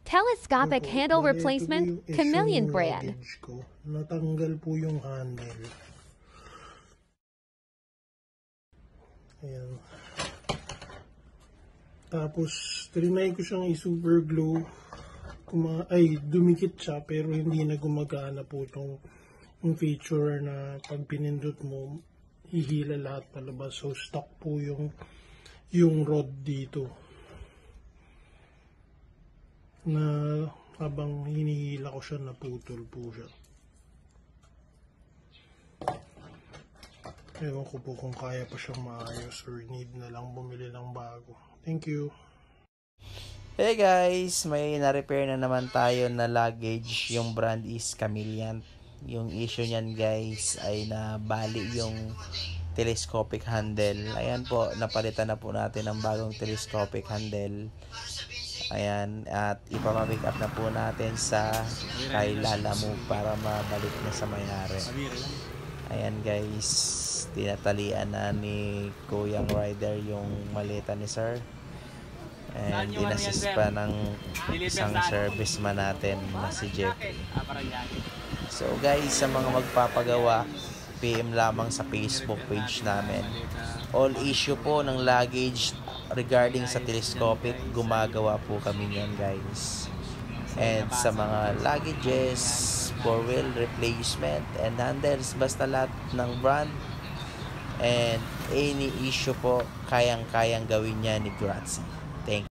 Telescopic Ito po, handle bale, ito po replacement, yung issue Chameleon ng brand. luggage ko. Natanggal po yung handle. Ayan. Tapos, trinay ko siyang i-super glue. Dumikit siya pero hindi na gumagana po yung feature na pag pinindot mo, hihila lahat palabas. So, stuck po yung rod dito. Na habang hinihila ko siya, naputol po siya. Ewan ko po kung kaya pa siyang maayos or need na lang bumili ng bago. Thank you. Hey guys, may na-repair na naman tayo na luggage. Yung brand is Chameleon. Yung issue niyan guys ay nabali yung telescopic handle. Ayan po, napalitan na po natin ng bagong telescopic handle. Ayan, at ipamapick up na po natin sa kay Lalamove para mabalik na sa may-ari. Ayan guys, tinatalian na ni Kuyang Rider yung maleta ni Sir. And inassist pa ng isang serviceman natin na si Jeffrey. So guys, sa mga magpapagawa, PM lamang sa Facebook page namin. All issue po ng luggage regarding sa telescopic, gumagawa po kami niyan guys. And sa mga luggages, 4-wheel replacement and handles, basta lahat ng brand and any issue po, kayang-kayang gawin niya ni Grazie. Thank you.